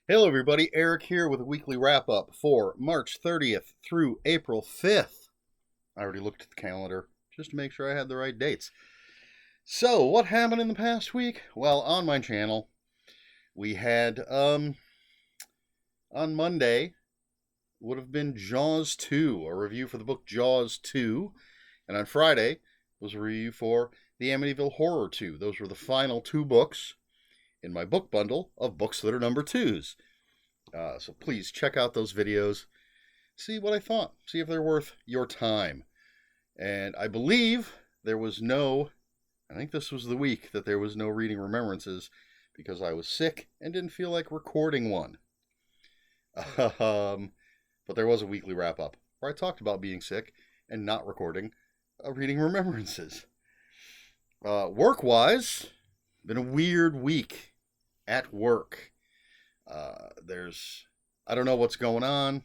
Hello, everybody. Eric here with a weekly wrap up for March 30th through April 5th. I already looked at the calendar just to make sure I had the right dates. So, what happened in the past week? Well, on my channel, we had on Monday would have been Jaws 2, a review for the book Jaws 2, and on Friday was a review for The Amityville Horror 2. Those were the final two books in my book bundle of books that are number twos. So please check out those videos, see what I thought, see if they're worth your time. And I believe there was no, I think this was the week that there was no reading remembrances because I was sick and didn't feel like recording one. But there was a weekly wrap up where I talked about being sick and not recording reading remembrances. Work wise, been a weird week at work. I don't know what's going on.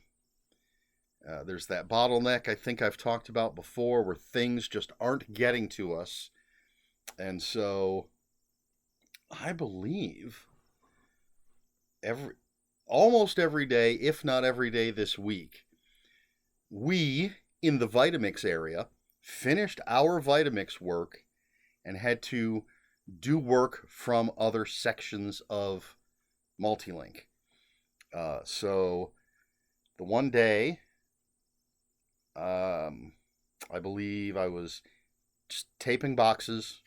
There's that bottleneck I think I've talked about before where things just aren't getting to us. And so I believe almost every day, if not every day this week, we in the Vitamix area finished our Vitamix work and had to do work from other sections of Multilink. So the one day, I believe I was just taping boxes,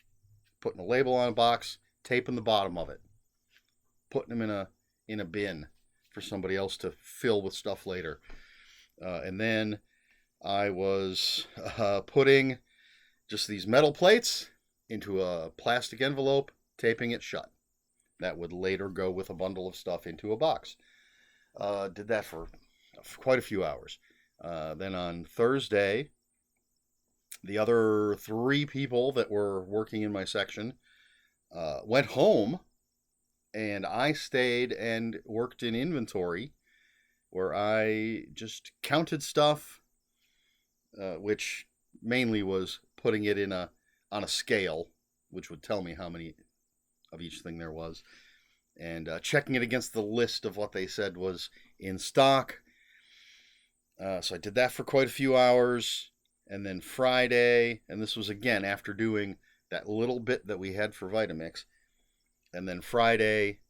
putting a label on a box, taping the bottom of it, putting them in a bin for somebody else to fill with stuff later. And then I was putting just these metal plates into a plastic envelope, taping it shut. That would later go with a bundle of stuff into a box. Did that for quite a few hours. Then on Thursday, the other three people that were working in my section went home, and I stayed and worked in inventory, where I just counted stuff, which mainly was putting it on a scale, which would tell me how many of each thing there was, and checking it against the list of what they said was in stock. So I did that for quite a few hours. And then Friday, and this was again after doing that little bit that we had for Vitamix. And then Friday,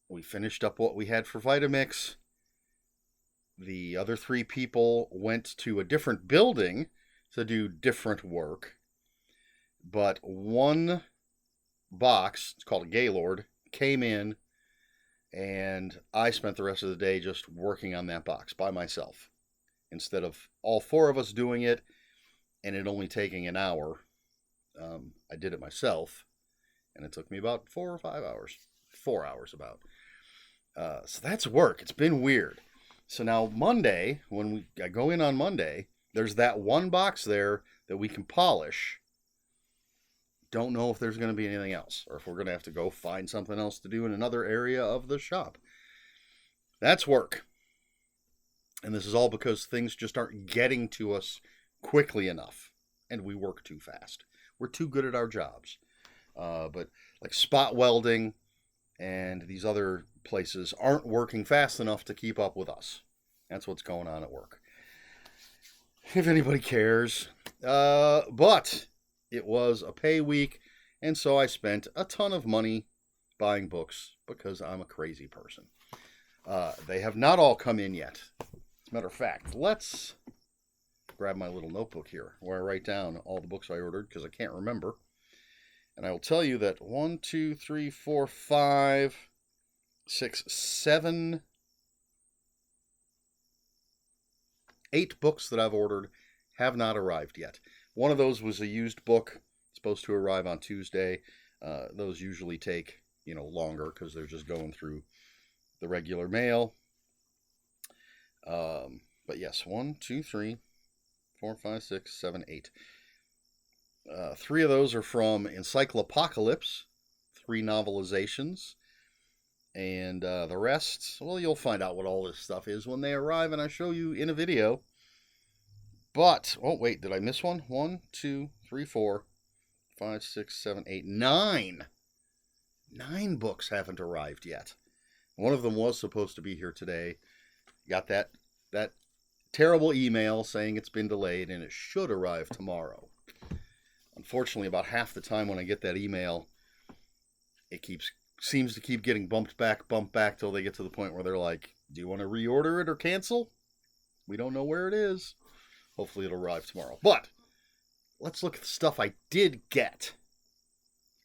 we finished up what we had for Vitamix. The other three people went to a different building to do different work. But one box, it's called a Gaylord, came in, and I spent the rest of the day just working on that box by myself. Instead of all four of us doing it and it only taking an hour, I did it myself, and it took me about 4 or 5 hours. 4 hours about. So that's work. It's been weird. So now Monday, when I go in on Monday, there's that one box there that we can polish. Don't know if there's going to be anything else, or if we're going to have to go find something else to do in another area of the shop. That's work. And this is all because things just aren't getting to us quickly enough, and we work too fast. We're too good at our jobs. But like spot welding and these other places aren't working fast enough to keep up with us. That's what's going on at work. If anybody cares. But it was a pay week, and so I spent a ton of money buying books because I'm a crazy person. They have not all come in yet. As a matter of fact, let's grab my little notebook here where I write down all the books I ordered because I can't remember. And I will tell you that 1, 2, 3, 4, 5, 6, 7, 8 books that I've ordered have not arrived yet. One of those was a used book, supposed to arrive on Tuesday. Those usually take, longer because they're just going through the regular mail. But yes, 1, 2, 3, 4, 5, 6, 7, 8. 3 of those are from Encyclopocalypse, 3 novelizations. And the rest, well, you'll find out what all this stuff is when they arrive and I show you in a video. But, oh, wait, did I miss one? 1, 2, 3, 4, 5, 6, 7, 8, 9 9 books haven't arrived yet. One of them was supposed to be here today. Got that terrible email saying it's been delayed and it should arrive tomorrow. Unfortunately, about half the time when I get that email, it seems to keep getting bumped back till they get to the point where they're like, "Do you want to reorder it or cancel? We don't know where it is." Hopefully it'll arrive tomorrow. But let's look at the stuff I did get.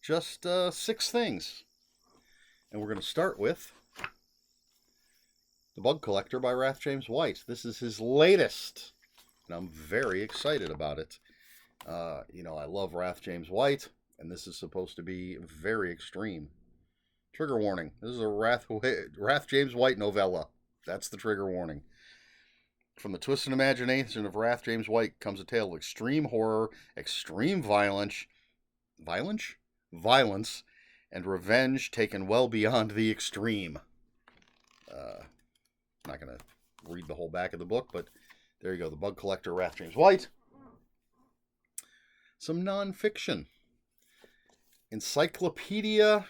Just 6 things. And we're going to start with The Bug Collector by Rath James White. This is his latest, and I'm very excited about it. I love Rath James White, and this is supposed to be very extreme. Trigger warning. This is a Rath James White novella. That's the trigger warning. From the twisted imagination of Rath James White comes a tale of extreme horror, extreme violence, and revenge taken well beyond the extreme. I'm not going to read the whole back of the book, but there you go. The Bug Collector, Rath James White. Some nonfiction. Encyclopedia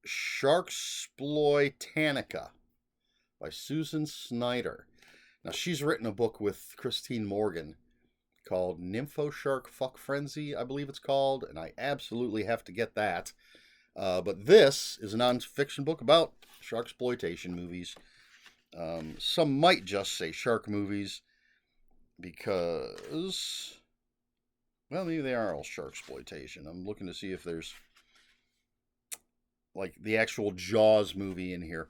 Sharksploitanica by Susan Snyder. Now, she's written a book with Christine Morgan called Nympho Shark Fuck Frenzy, I believe it's called, and I absolutely have to get that. But this is a nonfiction book about sharksploitation movies. Some might just say shark movies because, well, maybe they are all sharksploitation. I'm looking to see if there's like the actual Jaws movie in here.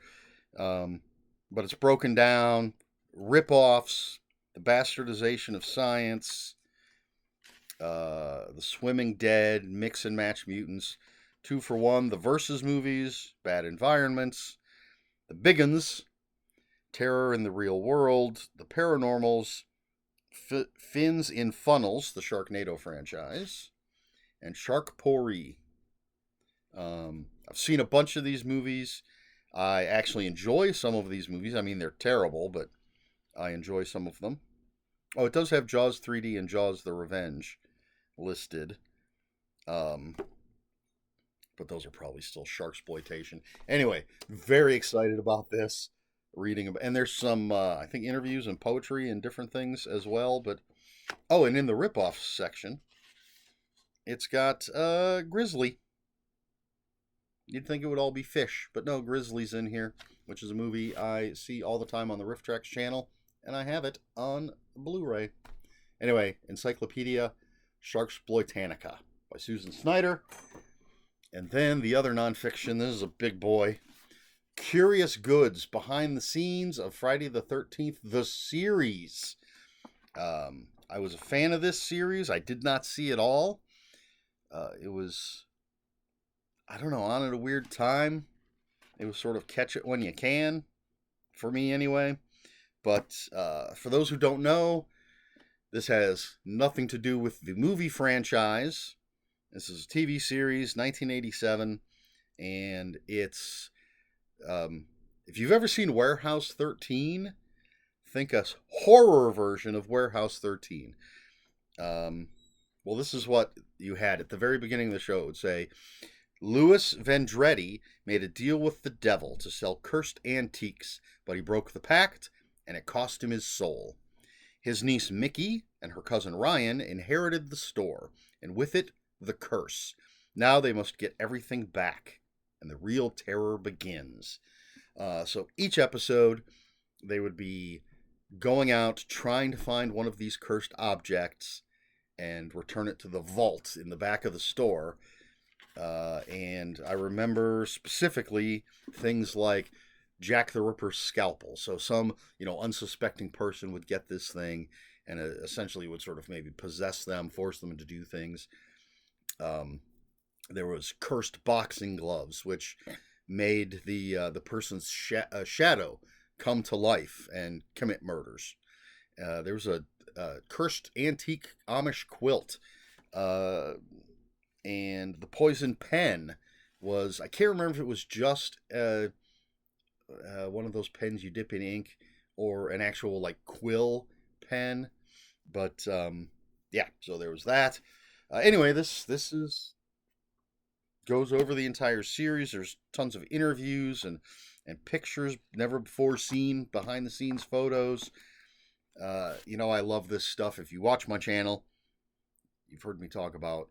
But it's broken down, rip-offs, the bastardization of science, the swimming dead, mix and match mutants, 2 for 1, the Versus movies, Bad Environments, the Big 'Uns, Terror in the Real World, the Paranormals, Fins in Funnels, the Sharknado franchise, and Sharkpori. I've seen a bunch of these movies. I actually enjoy some of these movies. I mean, they're terrible, but I enjoy some of them. Oh, it does have Jaws 3D and Jaws the Revenge listed. But those are probably still sharksploitation. Anyway, very excited about this. Reading about, and there's some, I think, interviews and poetry and different things as well. But, oh, and in the ripoff section, it's got Grizzly. You'd think it would all be fish, but no, Grizzly's in here, which is a movie I see all the time on the Riff Tracks channel, and I have it on Blu-ray. Anyway, Encyclopedia Sharksploitanica by Susan Snyder. And then the other nonfiction, this is a big boy. Curious Goods, Behind the Scenes of Friday the 13th, the series. I was a fan of this series. I did not see it all. It was, I don't know, on at a weird time. It was sort of catch it when you can, for me anyway. But for those who don't know, this has nothing to do with the movie franchise. This is a TV series, 1987, and it's, if you've ever seen Warehouse 13, think a horror version of Warehouse 13. Well, this is what you had at the very beginning of the show. It would say, Louis Vendretti made a deal with the devil to sell cursed antiques, but he broke the pact, and it cost him his soul. His niece Mickey and her cousin Ryan inherited the store, and with it, the curse. Now they must get everything back, and the real terror begins. So each episode, they would be going out, trying to find one of these cursed objects, and return it to the vault in the back of the store. And I remember specifically things like Jack the Ripper's scalpel. So some, unsuspecting person would get this thing and essentially would sort of maybe possess them, force them to do things. There was cursed boxing gloves, which made the person's shadow come to life and commit murders. There was a cursed antique Amish quilt. And the poison pen was, I can't remember if it was just one of those pens you dip in ink or an actual like quill pen. But yeah, so there was that. Anyway, this is goes over the entire series. There's tons of interviews and pictures never before seen, behind the scenes photos. I love this stuff. If you watch my channel, you've heard me talk about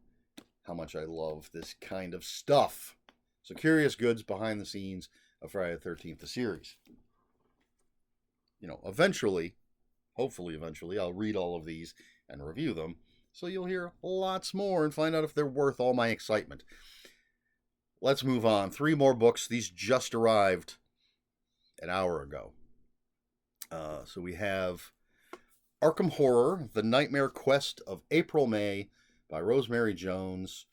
how much I love this kind of stuff. So, Curious Goods, behind the scenes of Friday the 13th, the series. Eventually, hopefully eventually, I'll read all of these and review them. So you'll hear lots more and find out if they're worth all my excitement. Let's move on. 3 more books. These just arrived an hour ago. So we have Arkham Horror, The Nightmare Quest of April May by Rosemary Jones.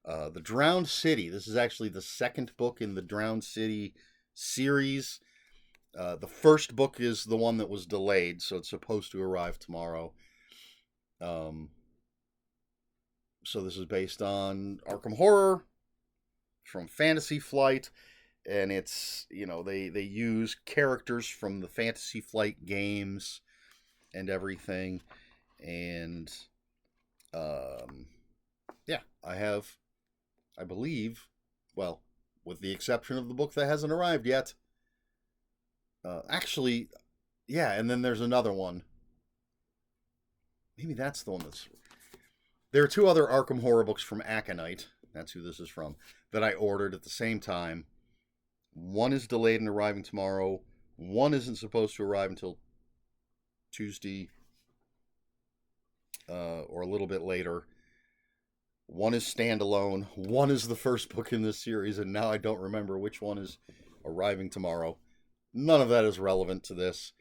The Drowned City. This is actually the second book in the Drowned City series. The first book is the one that was delayed, so it's supposed to arrive tomorrow. So this is based on Arkham Horror from Fantasy Flight, and it's, they use characters from the Fantasy Flight games and everything. And I believe, well, with the exception of the book that hasn't arrived yet. And then there's another one. Maybe that's the one that's... There are 2 other Arkham Horror books from Aconite, that's who this is from, that I ordered at the same time. One is delayed and arriving tomorrow. One isn't supposed to arrive until Tuesday, or a little bit later. One is standalone. One is the first book in this series, and now I don't remember which one is arriving tomorrow. None of that is relevant to this.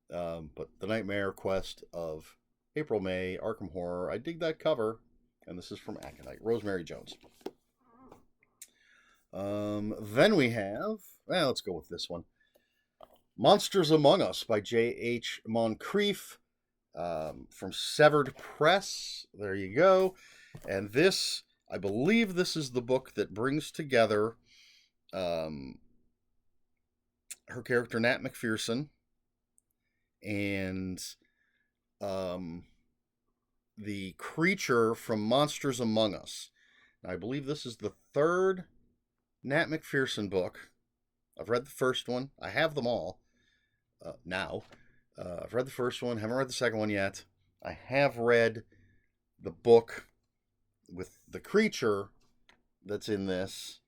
But The Nightmare Quest of April May, Arkham Horror. I dig that cover. And this is from Aconite, Rosemary Jones. Then we have... let's go with this one. Monsters Among Us by J.H. Moncrief. From Severed Press. There you go. And this, I believe this is the book that brings together... her character Nat McPherson and the creature from Monsters Among Us. Now, I believe this is the 3rd Nat McPherson book. I've read the first one. I have them all now. I've read the first one. Haven't read the second one yet. I have read the book with the creature that's in this.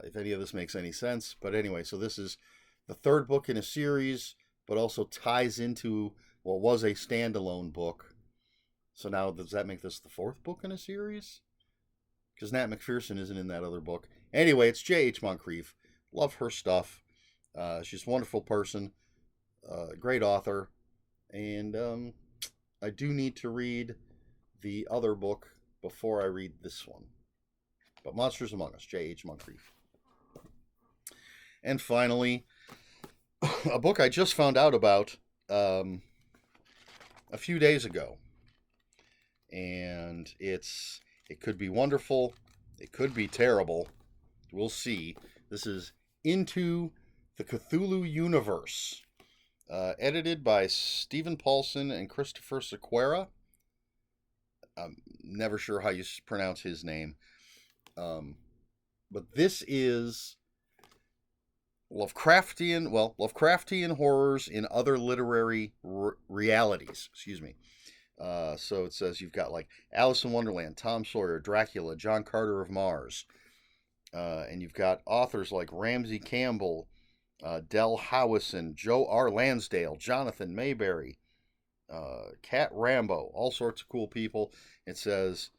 If any of this makes any sense. But anyway, so this is the 3rd book in a series, but also ties into what was a standalone book. So now, does that make this the 4th book in a series? Because Nat McPherson isn't in that other book. Anyway, it's J.H. Moncrief. Love her stuff. She's a wonderful person. Great author. And I do need to read the other book before I read this one. But Monsters Among Us, J.H. Moncrief. And finally, a book I just found out about a few days ago. And it could be wonderful. It could be terrible. We'll see. This is Into the Cthulhu Universe. Edited by Stephen Paulson and Christopher Sequeira. I'm never sure how you pronounce his name. But this is Lovecraftian horrors in other literary realities. Excuse me. So it says you've got like Alice in Wonderland, Tom Sawyer, Dracula, John Carter of Mars. And you've got authors like Ramsey Campbell, Del Howison, Joe R. Lansdale, Jonathan Mayberry, Cat Rambo, all sorts of cool people. It says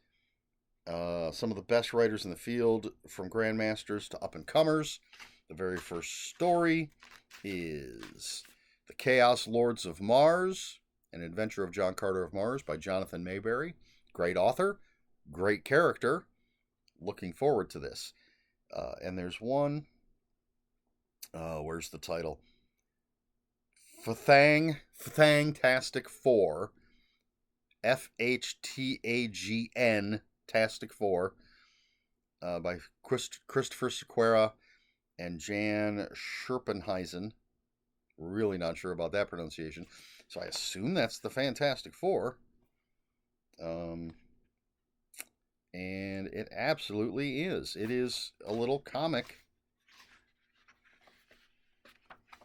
some of the best writers in the field, from grandmasters to up-and-comers. The very first story is The Chaos Lords of Mars, An Adventure of John Carter of Mars by Jonathan Mayberry. Great author, great character. Looking forward to this. And there's one, where's the title? Fthang-tastic 4. FHTAGN Tastic 4 by Christopher Sequeira and Jan Scherpenheisen. Really not sure about that pronunciation. So I assume that's the Fantastic Four. And it absolutely is. It is a little comic,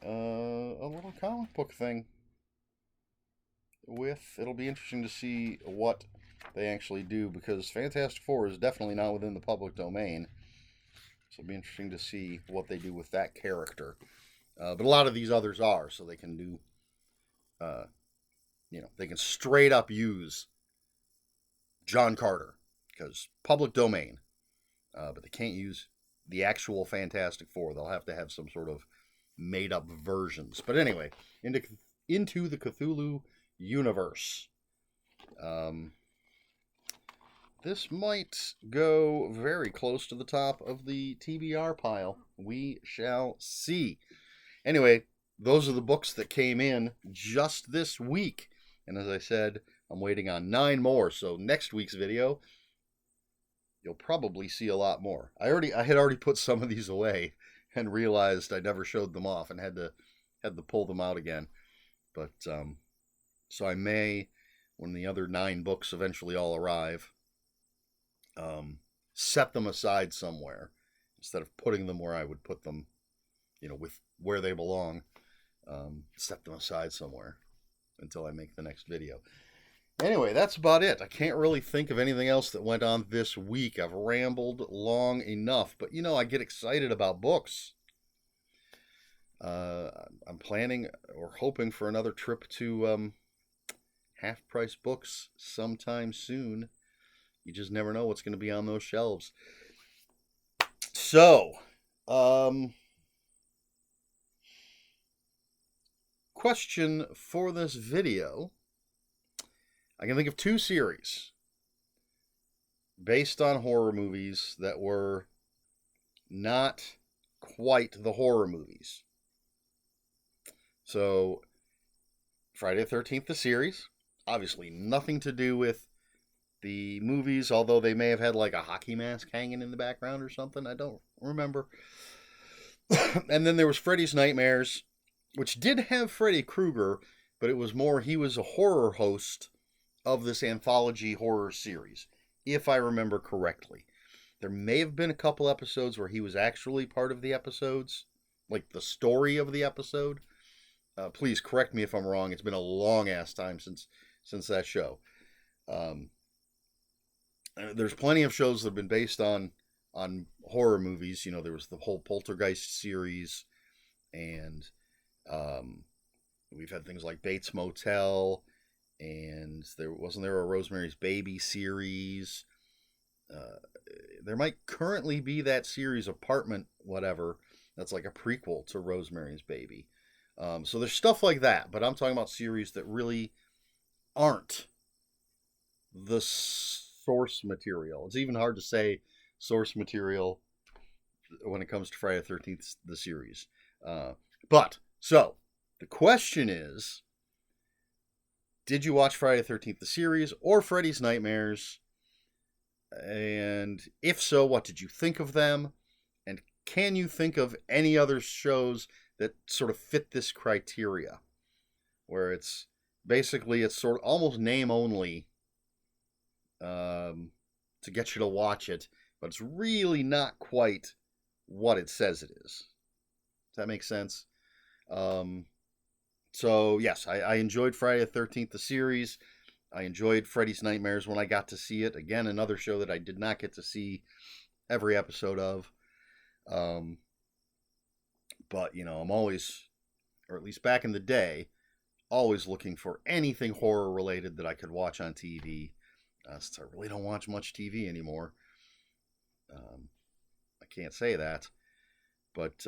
a little comic book thing. It'll be interesting to see what they actually do, because Fantastic Four is definitely not within the public domain. So it'll be interesting to see what they do with that character. But a lot of these others are, so they can do, they can straight up use John Carter, because public domain. But they can't use the actual Fantastic Four. They'll have to have some sort of made up versions. But anyway, into the Cthulhu universe. This might go very close to the top of the TBR pile. We shall see. Anyway, those are the books that came in just this week. And as I said, I'm waiting on 9 more. So next week's video, you'll probably see a lot more. I had already put some of these away and realized I never showed them off and had to pull them out again. But so I may, when the other 9 books eventually all arrive, set them aside somewhere instead of putting them where I would put them, with where they belong. Set them aside somewhere until I make the next video. Anyway, that's about it. I can't really think of anything else that went on this week. I've rambled long enough, but I get excited about books. I'm planning or hoping for another trip to Half Price Books sometime soon. You just never know what's going to be on those shelves. So, question for this video. I can think of 2 series based on horror movies that were not quite the horror movies. So, Friday the 13th, the series, obviously nothing to do with the movies, although they may have had like a hockey mask hanging in the background or something. I don't remember. And then there was Freddy's Nightmares, which did have Freddy Krueger, but it was more, he was a horror host of this anthology horror series, if I remember correctly. There may have been a couple episodes where he was actually part of the episodes, like the story of the episode. Please correct me if I'm wrong. It's been a long-ass time since that show. There's plenty of shows that have been based on horror movies. There was the whole Poltergeist series, and we've had things like Bates Motel, and there a Rosemary's Baby series. There might currently be that series Apartment whatever that's like a prequel to Rosemary's Baby. So there's stuff like that, but I'm talking about series that really aren't the source material. It's even hard to say source material when it comes to Friday the 13th, the series. So the question is, did you watch Friday the 13th, the series, or Freddy's Nightmares? And if so, what did you think of them? And can you think of any other shows that sort of fit this criteria, where it's sort of almost name only to get you to watch it, but it's really not quite what it says it is. Does that make sense? So yes, I enjoyed Friday the 13th, the series. I enjoyed Freddy's Nightmares when I got to see it. Again, another show that I did not get to see every episode of. But, I'm always, or at least back in the day, always looking for anything horror related that I could watch on TV. Since I really don't watch much TV anymore. I can't say that. But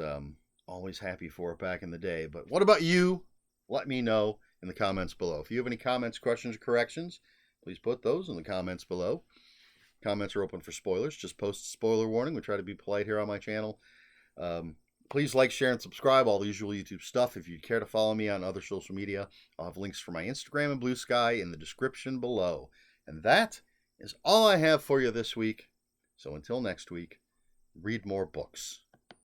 always happy for it back in the day. But what about you? Let me know in the comments below. If you have any comments, questions, or corrections, please put those in the comments below. Comments are open for spoilers. Just post a spoiler warning. We try to be polite here on my channel. Please like, share, and subscribe. All the usual YouTube stuff. If you'd care to follow me on other social media, I'll have links for my Instagram and Bluesky in the description below. And that is all I have for you this week. So until next week, read more books.